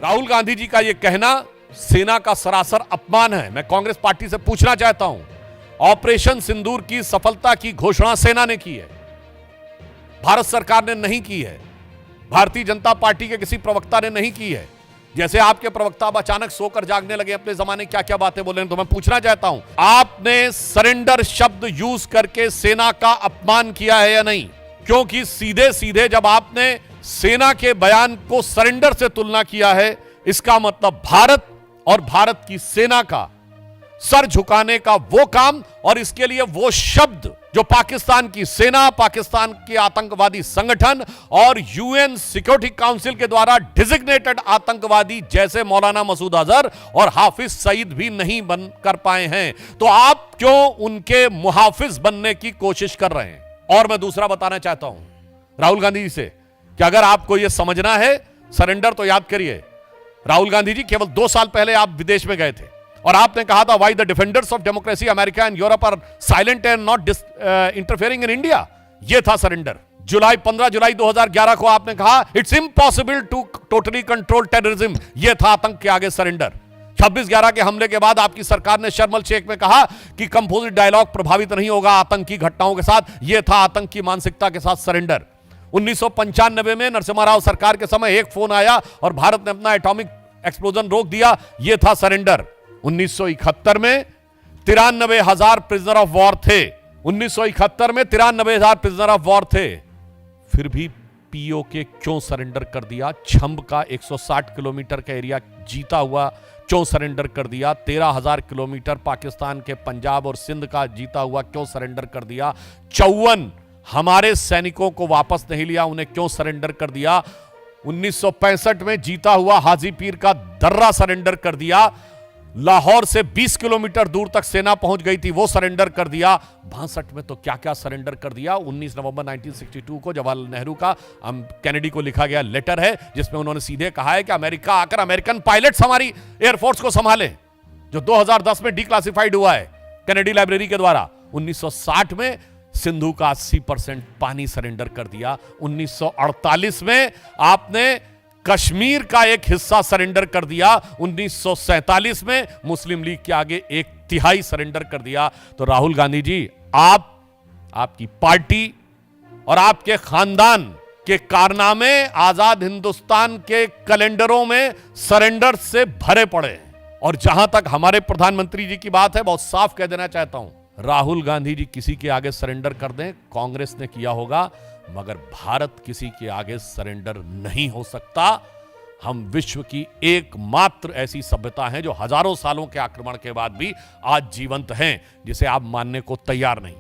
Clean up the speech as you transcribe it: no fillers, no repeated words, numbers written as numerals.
राहुल गांधी जी का यह कहना सेना का सरासर अपमान है। मैं कांग्रेस पार्टी से पूछना चाहता हूं, ऑपरेशन सिंदूर की सफलता की घोषणा सेना ने की है, भारत सरकार ने नहीं की है, भारतीय जनता पार्टी के किसी प्रवक्ता ने नहीं की है। जैसे आपके प्रवक्ता अब अचानक सोकर जागने लगे, अपने जमाने क्या क्या बातें बोले, तो मैं पूछना चाहता हूं, आपने सरेंडर शब्द यूज करके सेना का अपमान किया है या नहीं? क्योंकि सीधे सीधे जब आपने सेना के बयान को सरेंडर से तुलना किया है, इसका मतलब भारत और भारत की सेना का सर झुकाने का वो काम और इसके लिए वो शब्द जो पाकिस्तान की सेना, पाकिस्तान के आतंकवादी संगठन और यूएन सिक्योरिटी काउंसिल के द्वारा डिजिग्नेटेड आतंकवादी जैसे मौलाना मसूद अजहर और हाफिज सईद भी नहीं बन कर पाए हैं, तो आप क्यों उनके मुहाफिज बनने की कोशिश कर रहे हैं? और मैं दूसरा बताना चाहता हूं राहुल गांधी जी से कि अगर आपको यह समझना है सरेंडर, तो याद करिए, राहुल गांधी जी केवल 2 साल पहले आप विदेश में गए थे और आपने कहा था, why the defenders of democracy America and Europe are silent and not interfering in India. यह था सरेंडर। 15 जुलाई 2011 को आपने कहा, it's impossible to totally control terrorism. यह था आतंक के आगे सरेंडर। 26/11 के हमले के बाद आपकी सरकार ने शर्म शेख में कहा कि कंपोजिट डायलॉग प्रभावित नहीं होगा आतंकी घटनाओं के साथ। यह था आतंक की मानसिकता के साथ सरेंडर। 1995 में नरसिम्हा राव सरकार के समय एक फोन आया और भारत ने अपना एटॉमिक एक्सप्लोजन रोक दिया। यह था सरेंडर। 1971 में 93,000 प्रिजनर ऑफ वॉर थे। 1971 में 93,000 प्रिजनर ऑफ वॉर थे। फिर भी पीओके क्यों सरेंडर कर दिया? छंब का 160 किलोमीटर का एरिया जीता हुआ क्यों सरेंडर कर दिया? 13,000 किलोमीटर पाकिस्तान के पंजाब और सिंध का जीता हुआ क्यों सरेंडर कर दिया? 54 हमारे सैनिकों को वापस नहीं लिया, उन्हें क्यों सरेंडर कर दिया? 1965 में जीता हुआ हाजी पीर का दर्रा सरेंडर कर दिया। लाहौर से 20 किलोमीटर दूर तक सेना पहुंच गई थी, वो सरेंडर कर दिया। 62 में तो क्या क्या सरेंडर कर दिया। 19 नवंबर 1962 को जवाहरलाल नेहरू का कैनेडी को लिखा गया लेटर है, जिसमें उन्होंने सीधे कहा है कि अमेरिका आकर अमेरिकन पायलट्स हमारी एयरफोर्स को संभाले, जो 2010 में डिक्लासिफाइड हुआ है कैनेडी लाइब्रेरी के द्वारा। 1960 में सिंधु का 80% पानी सरेंडर कर दिया। 1948 में आपने कश्मीर का एक हिस्सा सरेंडर कर दिया। 1947 में मुस्लिम लीग के आगे 1/3 सरेंडर कर दिया। तो राहुल गांधी जी, आपकी पार्टी और आपके खानदान के कारनामे आजाद हिंदुस्तान के कैलेंडरों में सरेंडर से भरे पड़े हैं। और जहां तक हमारे प्रधानमंत्री जी की बात है, बहुत साफ कह देना चाहता हूं, राहुल गांधी जी किसी के आगे सरेंडर कर दें, कांग्रेस ने किया होगा, मगर भारत किसी के आगे सरेंडर नहीं हो सकता। हम विश्व की एकमात्र ऐसी सभ्यता हैं जो हजारों सालों के आक्रमण के बाद भी आज जीवंत हैं, जिसे आप मानने को तैयार नहीं।